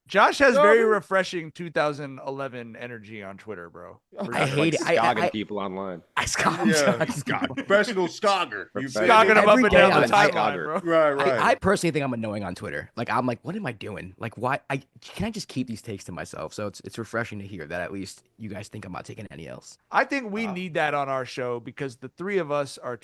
Josh has very refreshing 2011 energy on Twitter, bro. I hate it. Scogging people online. I scog. Professional scogger. You scogging them up and down the timeline, bro. Right. I personally think I'm annoying on Twitter. Like, I'm like, what am I doing? Like, why? Can I just keep these takes to myself? So it's refreshing to hear that at least you guys think I'm not taking any else. I think we need that on our show because the three of us are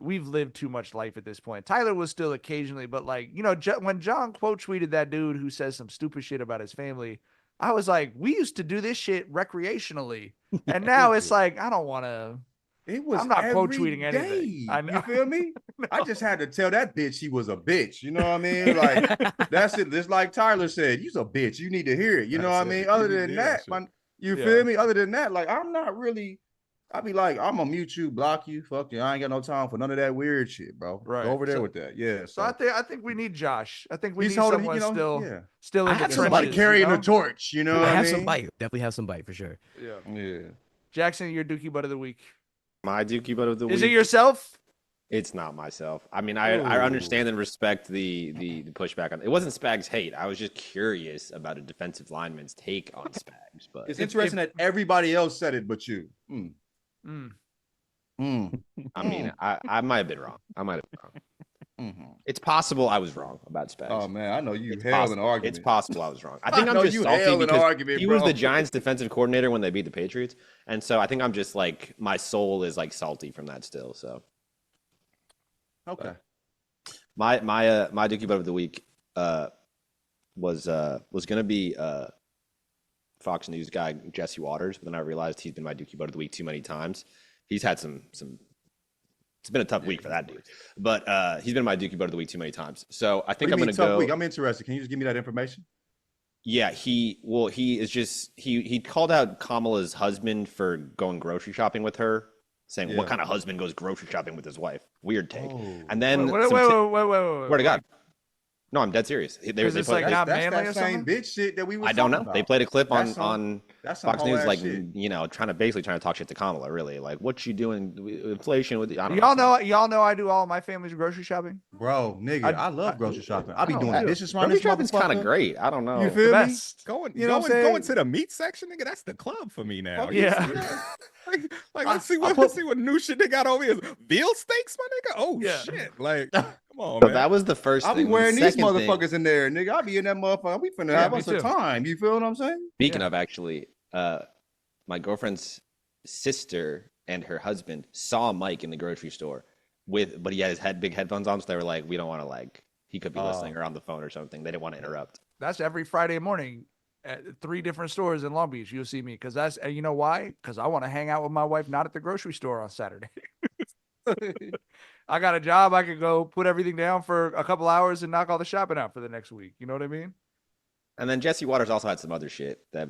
we've lived too much life at this point. Tyler was still occasionally, but when John quote tweeted that dude who says some stupid shit about his family, I was like, we used to do this shit recreationally, and now it's like I don't want to. It was I'm not quote every tweeting anything. day. I know. You feel me? No. I just had to tell that bitch she was a bitch. You know what I mean? Like that's it. Just like Tyler said, you's a bitch. You need to hear it. You know what I mean? Other than that, you feel me? Other than that, like I'm not really. I be like, I'm gonna mute you, block you, fuck you. I ain't got no time for none of that weird shit, bro. Right. Go over there with that. Yeah. So I think we need Josh. I think we He's need holding, someone you know, still yeah. still in I the have trenches. Somebody carrying you the know? torch. You know I what I have mean? some bite. Definitely have some bite for sure. Yeah. Yeah. Jackson, your Dookie butt of the week. My Dookie butt of the week. Is it yourself? It's not myself. I mean, I understand and respect the pushback on it. Wasn't Spags hate. I was just curious about a defensive lineman's take on Spags. But It's interesting that everybody else said it but you. I mean, I might have been wrong. It's possible I was wrong about Spags. Oh man, I know you It's held an possible. argument. It's possible I was wrong. I think I I'm know just you salty held an because argument, he was bro. the Giants' defensive coordinator when they beat the Patriots, and so I think I'm just like my soul is like salty from that still. So Okay. my Dookie butt of the week was gonna be Fox News guy Jesse Waters, but then I realized he's been my Dookie butt of the week too many times. He's had some. It's been a tough week for that dude, but he's been my Dookie butt of the week too many times. So I think I'm gonna go. Week? I'm interested. Can you just give me that information? Yeah, he called out Kamala's husband for going grocery shopping with her, saying what kind of husband goes grocery shopping with his wife? Weird take. And then wait. Swear to God. No, I'm dead serious. They it's like not that's manly that or same something? bitch shit that we were I don't know. talking about. They played a clip That's on that's Fox some News, whole like ass shit. trying to talk shit to Kamala. Really, like what you doing? Inflation with I don't Y'all know I do all my family's grocery shopping. Bro, nigga, I love grocery shopping. I be doing the dishes around Grocery this shopping's kind of motherfucker. great. I don't know. You feel me? Best. Going saying? to the meat section, nigga. That's the club for me now. Fuck You yeah. see that? Like let's see what new shit they got over here. Veal steaks, my nigga. Oh Yeah. shit! Like, come on, So man. that was the first I'll be thing. wearing The these second thing- motherfuckers in there, nigga. I'll be in that motherfucker. We finna have me us a too. time. You feel what I'm saying? Speaking of actually, my girlfriend's sister and her husband saw Mike in the grocery store but he had his big headphones on, so they were like, we don't want to he could be listening or on the phone or something. They didn't want to interrupt. That's every Friday morning at 3 different stores in Long Beach. You'll see me because and you know why? Because I want to hang out with my wife, not at the grocery store on Saturday. I got a job. I could go put everything down for a couple hours and knock all the shopping out for the next week. You know what I mean? And then Jesse Waters also had some other shit that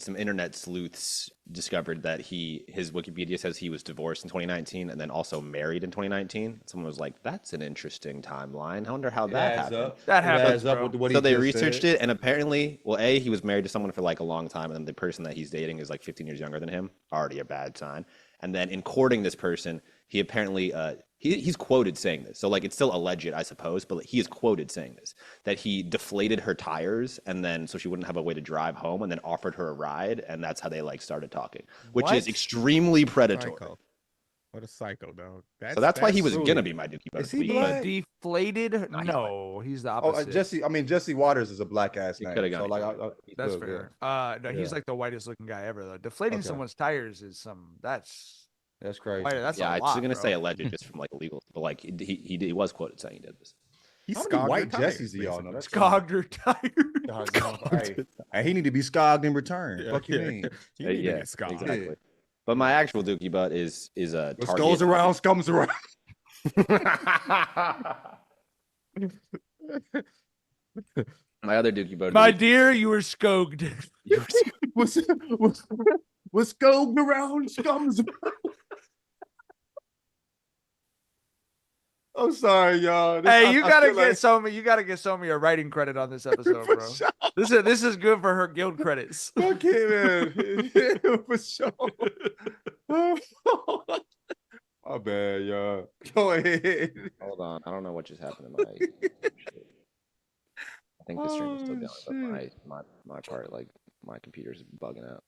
some internet sleuths discovered that his Wikipedia says he was divorced in 2019 and then also married in 2019. Someone was like, "That's an interesting timeline. I wonder how that happened." That happens, up bro. with what So he they just researched said. it, and apparently, he was married to someone for a long time, and then the person that he's dating is 15 years younger than him. Already a bad sign. And then in courting this person, he apparently he's quoted saying this. So it's still alleged, I suppose, but he is quoted saying this, that he deflated her tires and then so she wouldn't have a way to drive home, and then offered her a ride, and that's how they started talking, which is extremely predatory. Psycho. What a psycho, dog. So that's why he was really- gonna be my Dookie butt Is of the he week, but black? Deflated? No, he's No, he's the Oh, opposite. Jesse Waters is a black ass You name. coulda So gone That's good, fair. No, he's Yeah. like the whitest looking guy ever though. Deflating Okay. someone's tires is That's crazy. that's yeah, a I lot, was gonna bro. say alleged just from illegal, but he was quoted saying he did this. He How many scogged white the tires, Jessies do y'all know? That's Scogged her tires. Hey, he need to be scogged in return. Yeah, Fuck you yeah. mean? He need to Yeah, get scogged. exactly. But my actual Dookie butt is a What Target. goes around comes around. My other Dookie butt. My dear, you were scogged. What's going around comes around. I'm sorry, y'all. Hey, you gotta feel like- you gotta get some of your writing credit on this episode, bro. For sure. This is good for her guild credits. Fuck him, man. For sure. My bad, y'all. Go ahead. Hold on, I don't know what just happened to my. Shit. I think the stream is still going, but my part, my computer's bugging out.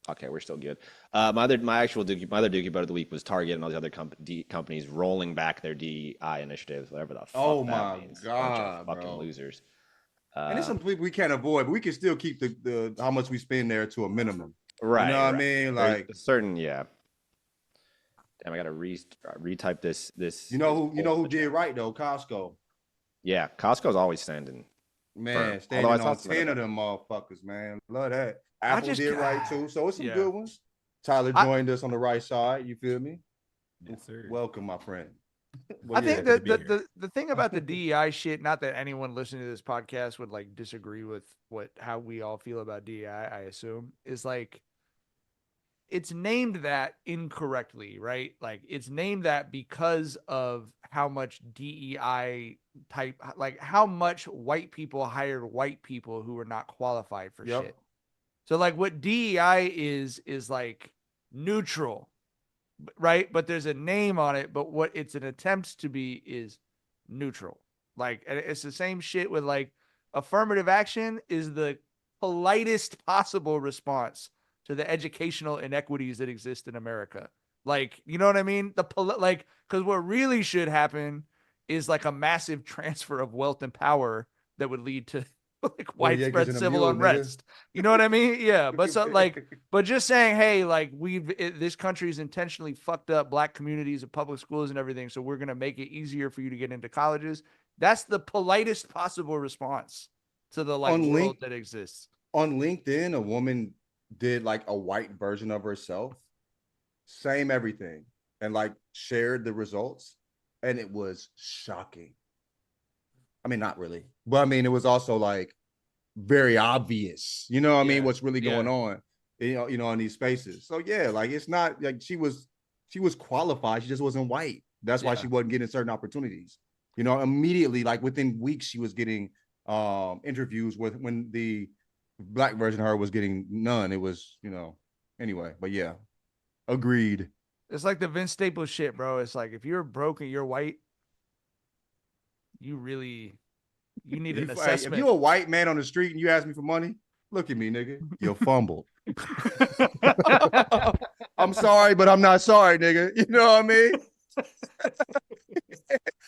Okay, we're still good. My other Dookie butt of the week was Target and all the other companies rolling back their DEI initiatives, whatever the fuck Oh that my means. God, Bunch of fucking bro. losers. And there's some people we can't avoid, but we can still keep the how much we spend there to a minimum. Right. You know what I right. mean? There's Like, a certain, yeah. Damn, I gotta retype this. you know who did right though? Costco. Yeah, Costco's always standing. Man, Firm. standing Although I on saw some 10 of of them motherfuckers, man. Love that. Apple just- did right too. So it's some Yeah. good ones. Tyler joined us on the right side. You feel me? Yes, sir. Welcome, my friend. I think happy to be here. the thing about the DEI shit, not that anyone listening to this podcast would like disagree with how we all feel about DEI, I assume, is like it's named that incorrectly, right? Like it's named that because of how much DEI type, like how much white people hired white people who were not qualified for shit. So like what DEI is like neutral, right? But there's a name on it, but what it's an attempt to be is neutral. Like it's the same shit with like affirmative action is the politest possible response to the educational inequities that exist in America. Like, you know what I mean? Like, because what really should happen is like a massive transfer of wealth and power that would lead to like widespread civil unrest. You know what I mean? Yeah. But so like, but just saying, hey, like this country's intentionally fucked up black communities and public schools and everything. So we're going to make it easier for you to get into colleges. That's the politest possible response to the like world that exists. On LinkedIn, a woman did like a white version of herself, same everything, and like shared the results, and it was shocking. I mean, not really, but I mean, it was also like very obvious, you know what I mean, what's really going on, you know, in these spaces. So yeah, like it's not like she was qualified, she just wasn't white. That's why she wasn't getting certain opportunities. You know, immediately, like within weeks, she was getting interviews with when the black version of her was getting none. It was, you know, anyway, but yeah, agreed. It's like the Vince Staples shit, bro. It's like if you're broke and you're white, you need an assessment. If you're a white man on the street and you ask me for money, look at me, nigga. You fumbled. I'm sorry, but I'm not sorry, nigga. You know what I mean?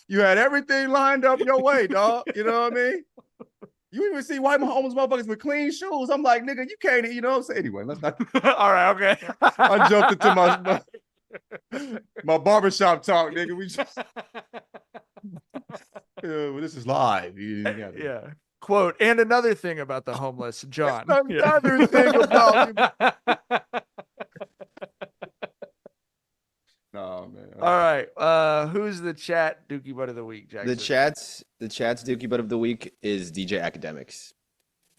You had everything lined up your way, dog. You know what I mean? You even see white homeless motherfuckers with clean shoes. I'm like, nigga, you can't, you know what I'm saying? Anyway, let's not. All right, okay. I jumped into my barbershop talk, nigga. We just. Well, this is live. Yeah. Quote, and another thing about the homeless, John. Another thing about No, man. All right. Who's the chat Dookie Butt of the week, Jackson? The chat's Dookie Butt of the week is DJ Academics.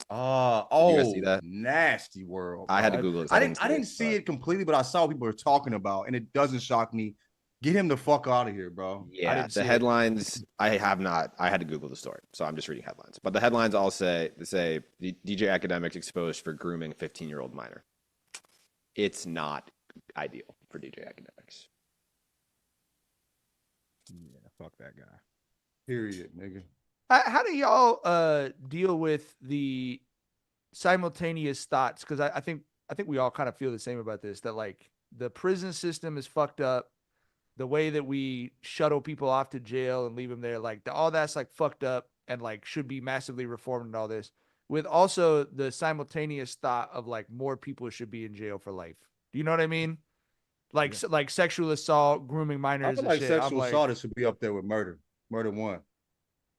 Did you guys see that? Nasty world. I had to Google it. I didn't see it completely, but I saw what people were talking about, and it doesn't shock me. Get him the fuck out of here, bro. Yeah, the headlines. I have not. I had to Google the story, so I'm just reading headlines. But the headlines all say DJ Academics exposed for grooming 15-year-old minor. It's not ideal for DJ Academics. Yeah, fuck that guy. Period, nigga. How do y'all deal with the simultaneous thoughts? Because I think we all kind of feel the same about this. That like the prison system is fucked up. The way that we shuttle people off to jail and leave them there, like all that's like fucked up and like should be massively reformed and all this. With also the simultaneous thought of like more people should be in jail for life. Do you know what I mean? Like like sexual assault, grooming minors. I feel like and sexual assault should be up there with murder. Murder one.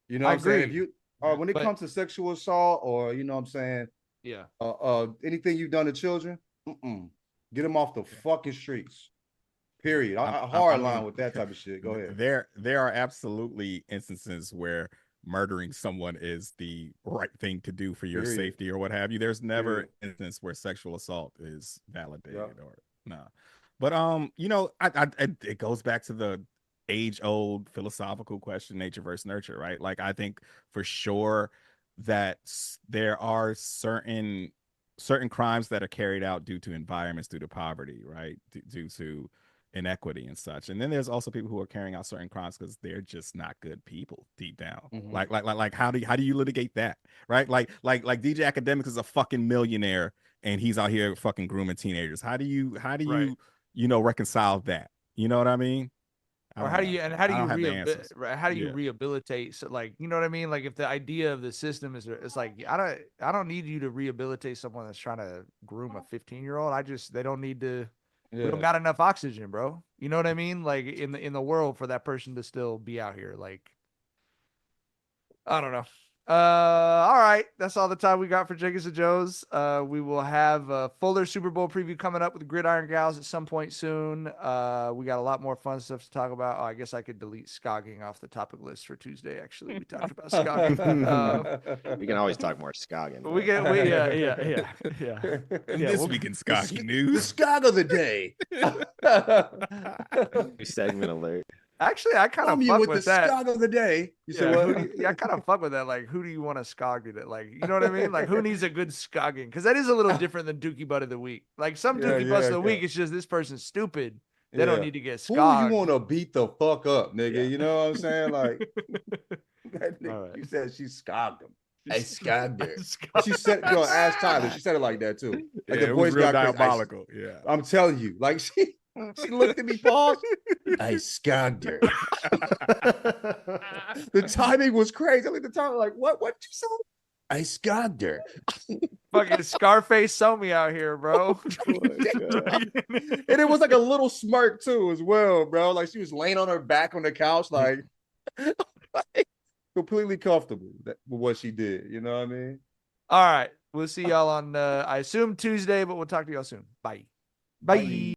You know what I'm agree. saying? If you when it comes to sexual assault or you know what I'm saying, anything you've done to children, get them off the fucking streets. Period. Hard line with that type of shit. Go ahead. There are absolutely instances where murdering someone is the right thing to do for your safety or what have you. There's never an instance where sexual assault is validated or nah. But you know, it goes back to the age-old philosophical question, nature versus nurture, right? Like I think for sure that there are certain crimes that are carried out due to environments, due to poverty, right? Due to inequity and such. And then there's also people who are carrying out certain crimes because they're just not good people deep down. Like how do you litigate that? Right? Like DJ Academics is a fucking millionaire and he's out here fucking grooming teenagers. How do you reconcile that? You know what I mean? Or how do you rehabilitate? So like, you know what I mean? Like if the idea of the system is, it's like, I don't need you to rehabilitate someone that's trying to groom a 15-year-old. they don't need to. We don't got enough oxygen, bro. You know what I mean? Like in the world for that person to still be out here. Like, I don't know. All right. That's all the time we got for Jenkins and Jonez. We will have a fuller Super Bowl preview coming up with the Gridiron Gals at some point soon. We got a lot more fun stuff to talk about. Oh, I guess I could delete scogging off the topic list for Tuesday. Actually, we talked about scogging. We can always talk more scogging. Yeah. And Yeah, this we'll- week in The Scogging News. scog of the day. New segment alert. Actually, I kind of From you fuck with with the that. scog of the day. You said Yeah, what? I kind of fuck with that. Like, who do you want to scog it? Like, you know what I mean? Like, who needs a good scogging? Because that is a little different than Dookie Butt of the Week. Like, some Yeah, Dookie Butts of yeah, the Week, yeah. it's just this person's stupid. They don't Yeah. need to get Who scogged. you want to beat the fuck up, nigga? Yeah. You know what I'm saying? Like, that All nigga, right. you said she scogged him. I scogged her. Scogged. She said, yo, ask Tyler. She said it like that too. Like Yeah, the it was voice real got crazy. diabolical. Yeah. I'm telling you, like she looked at me, paused. I scogged her. The timing was crazy. I looked at the time like, what did you say? I scogged her. Fucking Scarface saw me out here, bro. And it was like a little smirk too, as well, bro. Like she was laying on her back on the couch, like completely comfortable with what she did. You know what I mean? All right. We'll see y'all on, I assume Tuesday, but we'll talk to y'all soon. Bye. Bye.